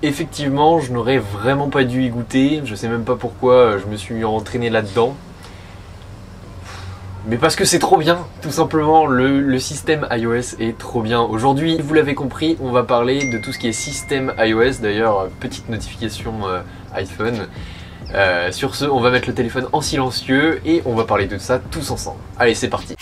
Effectivement, je n'aurais vraiment pas dû y goûter, je sais même pas pourquoi je me suis entraîné là-dedans. Mais parce que c'est trop bien, tout simplement, le système iOS est trop bien. Aujourd'hui, vous l'avez compris, on va parler de tout ce qui est système iOS, d'ailleurs, petite notification iPhone. Sur ce, on va mettre le téléphone en silencieux et on va parler de ça tous ensemble. Allez, c'est parti.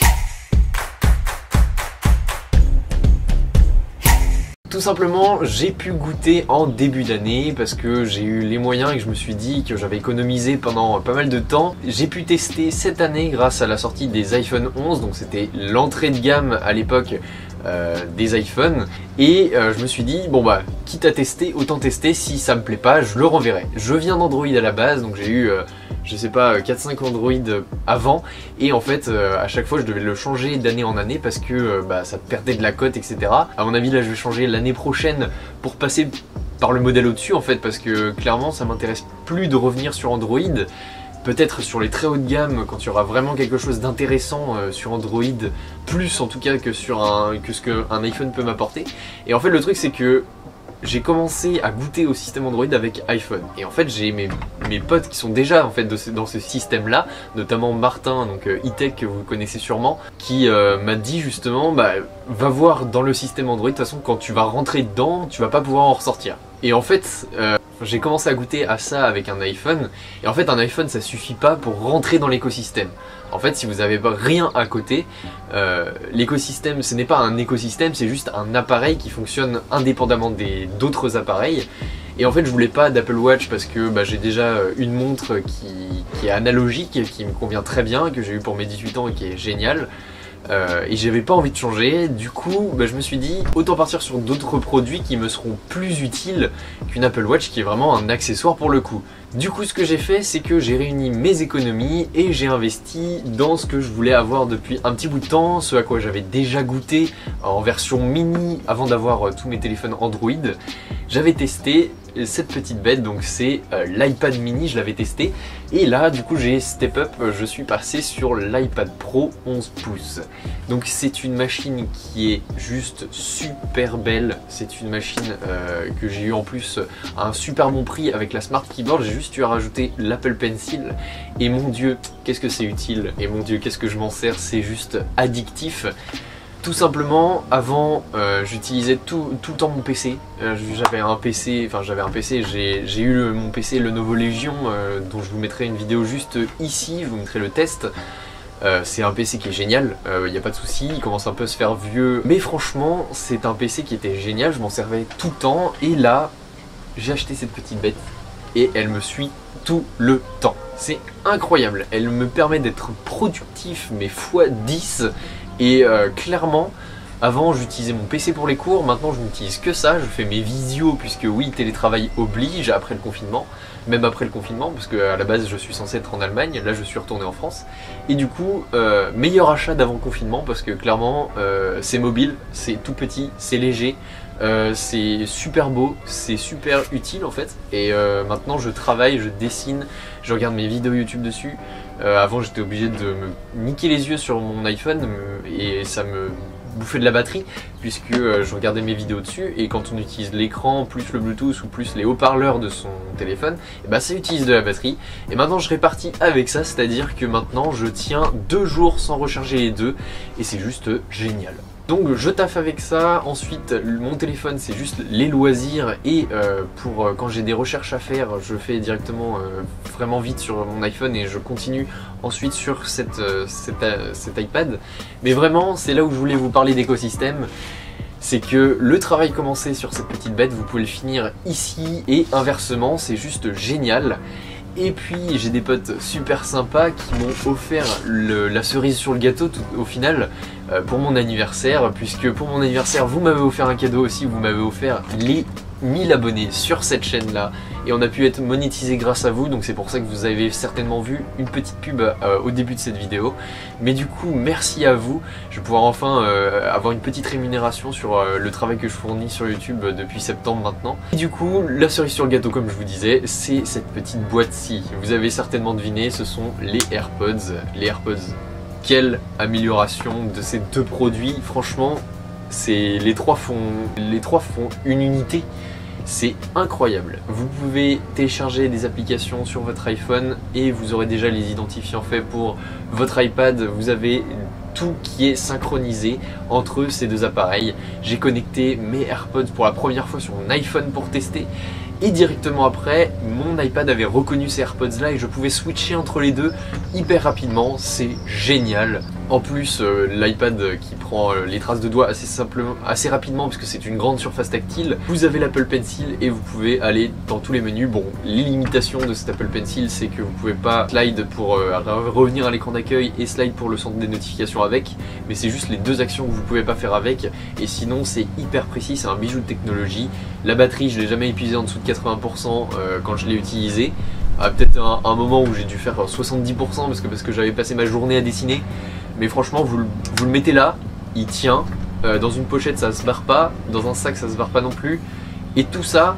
Tout simplement, j'ai pu goûter en début d'année parce que j'ai eu les moyens et que je me suis dit que j'avais économisé pendant pas mal de temps. J'ai pu tester cette année grâce à la sortie des iPhone 11, donc c'était l'entrée de gamme à l'époque des iPhones. Et je me suis dit, bon bah, quitte à tester, autant tester, si ça me plaît pas, je le renverrai. Je viens d'Android à la base, donc j'ai eu... je sais pas, 4-5 Android avant, et en fait à chaque fois je devais le changer d'année en année parce que ça perdait de la cote, etc. À mon avis là je vais changer l'année prochaine pour passer par le modèle au-dessus en fait, parce que clairement ça m'intéresse plus de revenir sur Android. Peut-être sur les très haut de gamme, quand il y aura vraiment quelque chose d'intéressant sur Android, plus en tout cas que sur que ce qu'un iPhone peut m'apporter. Et en fait le truc c'est que j'ai commencé à goûter au système Android avec iPhone, et en fait j'ai mes potes qui sont déjà en fait dans ce système là, notamment Martin, donc e-tech que vous connaissez sûrement, qui m'a dit justement va voir dans le système Android, de toute façon quand tu vas rentrer dedans tu vas pas pouvoir en ressortir. Et en fait j'ai commencé à goûter à ça avec un iPhone, et en fait un iPhone ça suffit pas pour rentrer dans l'écosystème. En fait, si vous n'avez pas rien à côté, l'écosystème, ce n'est pas un écosystème, c'est juste un appareil qui fonctionne indépendamment d'autres appareils. Et en fait, je voulais pas d'Apple Watch parce que j'ai déjà une montre qui est analogique, qui me convient très bien, que j'ai eu pour mes 18 ans et qui est géniale. Et j'avais pas envie de changer, du coup je me suis dit autant partir sur d'autres produits qui me seront plus utiles qu'une Apple Watch qui est vraiment un accessoire pour le coup. Du coup ce que j'ai fait c'est que j'ai réuni mes économies et j'ai investi dans ce que je voulais avoir depuis un petit bout de temps, ce à quoi j'avais déjà goûté en version mini avant d'avoir tous mes téléphones Android. J'avais testé cette petite bête, donc c'est l'iPad mini, je l'avais testé, et là du coup j'ai step up, je suis passé sur l'iPad Pro 11 pouces. Donc c'est une machine qui est juste super belle, c'est une machine que j'ai eu en plus à un super bon prix avec la Smart Keyboard. J'ai juste eu à rajouter l'Apple Pencil et mon dieu qu'est-ce que c'est utile, et mon dieu qu'est-ce que je m'en sers, c'est juste addictif. Tout simplement, avant j'utilisais tout le temps mon PC. J'avais un PC, j'ai eu mon PC Lenovo Legion dont je vous mettrai une vidéo juste ici, je vous mettrai le test. C'est un PC qui est génial, il n'y a pas de souci, il commence un peu à se faire vieux, mais franchement c'est un PC qui était génial, je m'en servais tout le temps, et là j'ai acheté cette petite bête et elle me suit tout le temps. C'est incroyable, elle me permet d'être productif mais x10. Et clairement, avant j'utilisais mon PC pour les cours, maintenant je n'utilise que ça, je fais mes visios puisque oui, télétravail oblige après le confinement, même après le confinement, parce qu'à la base je suis censé être en Allemagne, là je suis retourné en France. Et du coup, meilleur achat d'avant confinement parce que clairement c'est mobile, c'est tout petit, c'est léger, c'est super beau, c'est super utile en fait. Et maintenant je travaille, je dessine, je regarde mes vidéos YouTube dessus. Avant j'étais obligé de me niquer les yeux sur mon iPhone et ça me bouffait de la batterie puisque je regardais mes vidéos dessus, et quand on utilise l'écran plus le Bluetooth ou plus les haut-parleurs de son téléphone, et ça utilise de la batterie. Et maintenant je répartis avec ça, c'est à dire que maintenant je tiens 2 jours sans recharger les deux et c'est juste génial. Donc je taffe avec ça. Ensuite mon téléphone c'est juste les loisirs, et pour quand j'ai des recherches à faire je fais directement vraiment vite sur mon iPhone et je continue ensuite sur cet iPad. Mais vraiment c'est là où je voulais vous parler d'écosystème, c'est que le travail commencé sur cette petite bête vous pouvez le finir ici, et inversement c'est juste génial. Et puis j'ai des potes super sympas qui m'ont offert la cerise sur le gâteau au final pour mon anniversaire, puisque pour mon anniversaire vous m'avez offert un cadeau aussi, vous m'avez offert les 1000 abonnés sur cette chaîne là, et on a pu être monétisé grâce à vous, donc c'est pour ça que vous avez certainement vu une petite pub au début de cette vidéo. Mais du coup merci à vous, je vais pouvoir enfin avoir une petite rémunération sur le travail que je fournis sur YouTube depuis septembre maintenant. Et du coup la cerise sur le gâteau, comme je vous disais, c'est cette petite boîte-ci. Vous avez certainement deviné, ce sont les AirPods. Les AirPods, quelle amélioration de ces deux produits, franchement. Les trois font une unité. c'est incroyable. Vous pouvez télécharger des applications sur votre iPhone et vous aurez déjà les identifiants faits pour votre iPad. Vous avez tout qui est synchronisé entre ces deux appareils. J'ai connecté mes AirPods pour la première fois sur mon iPhone pour tester. Et directement après, mon iPad avait reconnu ces AirPods là et je pouvais switcher entre les deux hyper rapidement, c'est génial. En plus, l'iPad qui prend les traces de doigts assez rapidement parce que c'est une grande surface tactile. Vous avez l'Apple Pencil et vous pouvez aller dans tous les menus. Bon, les limitations de cet Apple Pencil, c'est que vous pouvez pas slide pour revenir à l'écran d'accueil et slide pour le centre des notifications avec, mais c'est juste les deux actions que vous pouvez pas faire avec. Et sinon, c'est hyper précis, c'est un bijou de technologie. La batterie, je l'ai jamais épuisée en dessous de 80% quand je l'ai utilisé. Peut-être un moment où j'ai dû faire 70% parce que j'avais passé ma journée à dessiner. Mais franchement, vous le mettez là, il tient. Dans une pochette, ça se barre pas. Dans un sac, ça se barre pas non plus. Et tout ça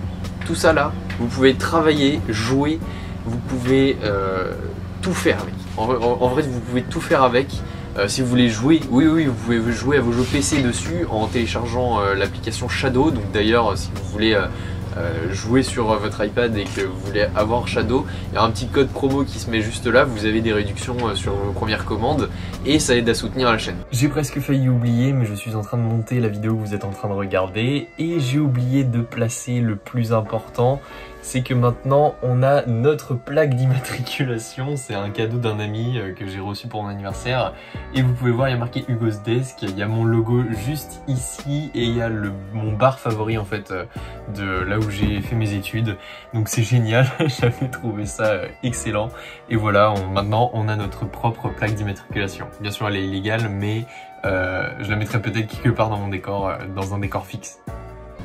là, vous pouvez travailler, jouer. Vous pouvez tout faire avec. En vrai, vous pouvez tout faire avec. Si vous voulez jouer, oui, vous pouvez jouer à vos jeux PC dessus en téléchargeant l'application Shadow. Donc d'ailleurs, si vous voulez jouer sur votre iPad et que vous voulez avoir Shadow, il y a un petit code promo qui se met juste là, vous avez des réductions sur vos premières commandes et ça aide à soutenir la chaîne. J'ai presque failli oublier, mais je suis en train de monter la vidéo que vous êtes en train de regarder et j'ai oublié de placer le plus important. C'est que maintenant on a notre plaque d'immatriculation, c'est un cadeau d'un ami que j'ai reçu pour mon anniversaire et vous pouvez voir il y a marqué Hugo's Desk, il y a mon logo juste ici et il y a mon bar favori en fait de là où j'ai fait mes études, donc c'est génial, j'avais trouvé ça excellent et voilà, maintenant on a notre propre plaque d'immatriculation. Bien sûr elle est illégale mais je la mettrai peut-être quelque part dans mon décor, dans un décor fixe.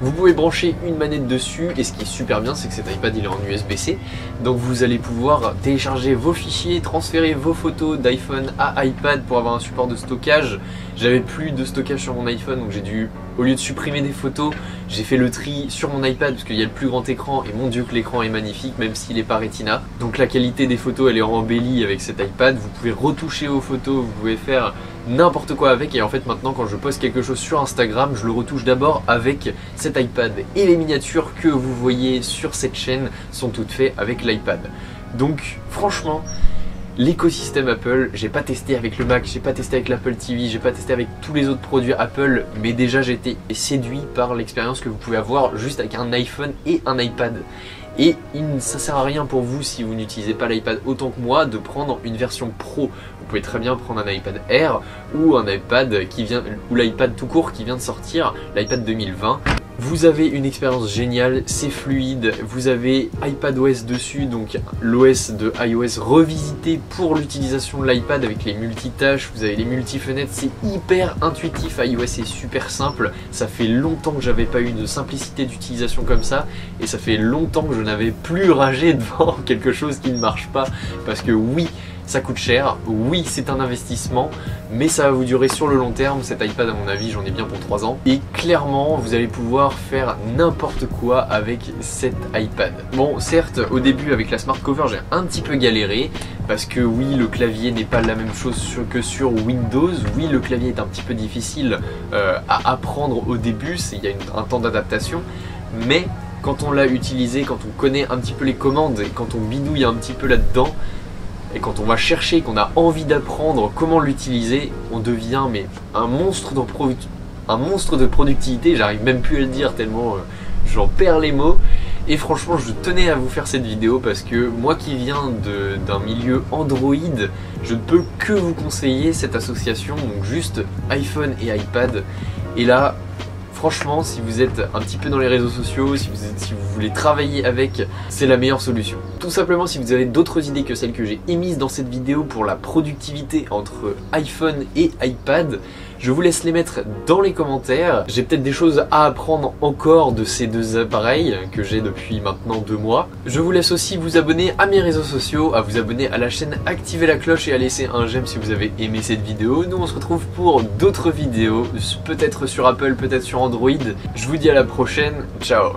Vous pouvez brancher une manette dessus et ce qui est super bien c'est que cet iPad il est en USB-C, donc vous allez pouvoir télécharger vos fichiers, transférer vos photos d'iPhone à iPad pour avoir un support de stockage. J'avais plus de stockage sur mon iPhone donc j'ai dû, au lieu de supprimer des photos, j'ai fait le tri sur mon iPad parce qu'il y a le plus grand écran et mon dieu que l'écran est magnifique même s'il est pas Retina. Donc la qualité des photos elle est embellie avec cet iPad, vous pouvez retoucher vos photos, vous pouvez faire n'importe quoi avec et en fait maintenant quand je poste quelque chose sur Instagram je le retouche d'abord avec cet iPad et les miniatures que vous voyez sur cette chaîne sont toutes faites avec l'iPad. Donc franchement l'écosystème Apple, j'ai pas testé avec le Mac, j'ai pas testé avec l'Apple TV, j'ai pas testé avec tous les autres produits Apple, mais déjà j'ai été séduit par l'expérience que vous pouvez avoir juste avec un iPhone et un iPad. Et ça sert à rien pour vous si vous n'utilisez pas l'iPad autant que moi de prendre une version Pro. Vous pouvez très bien prendre un iPad Air ou un iPad ou l'iPad tout court qui vient de sortir, l'iPad 2020. Vous avez une expérience géniale, c'est fluide, vous avez iPadOS dessus, donc l'OS de iOS revisité pour l'utilisation de l'iPad avec les multitâches, vous avez les multi-fenêtres, c'est hyper intuitif, iOS est super simple, ça fait longtemps que j'avais pas eu de simplicité d'utilisation comme ça, et ça fait longtemps que je n'avais plus ragé devant quelque chose qui ne marche pas, parce que oui, ça coûte cher, oui c'est un investissement, mais ça va vous durer sur le long terme. Cet iPad à mon avis j'en ai bien pour 3 ans et clairement vous allez pouvoir faire n'importe quoi avec cet iPad. Bon certes au début avec la Smart Cover j'ai un petit peu galéré parce que oui le clavier n'est pas la même chose que sur Windows, oui le clavier est un petit peu difficile à apprendre au début, il y a un temps d'adaptation, mais quand on l'a utilisé, quand on connaît un petit peu les commandes et quand on bidouille un petit peu là-dedans, et quand on va chercher, qu'on a envie d'apprendre comment l'utiliser, on devient mais un monstre de productivité, j'arrive même plus à le dire tellement j'en perds les mots. Et franchement je tenais à vous faire cette vidéo parce que moi qui viens d'un milieu Android, je ne peux que vous conseiller cette association, donc juste iPhone et iPad. Et là franchement, si vous êtes un petit peu dans les réseaux sociaux, si vous voulez travailler avec, c'est la meilleure solution. Tout simplement, si vous avez d'autres idées que celles que j'ai émises dans cette vidéo pour la productivité entre iPhone et iPad, je vous laisse les mettre dans les commentaires. J'ai peut-être des choses à apprendre encore de ces deux appareils que j'ai depuis maintenant 2 mois. Je vous laisse aussi vous abonner à mes réseaux sociaux, à vous abonner à la chaîne, activer la cloche et à laisser un j'aime si vous avez aimé cette vidéo. Nous on se retrouve pour d'autres vidéos, peut-être sur Apple, peut-être sur Android. Je vous dis à la prochaine, ciao.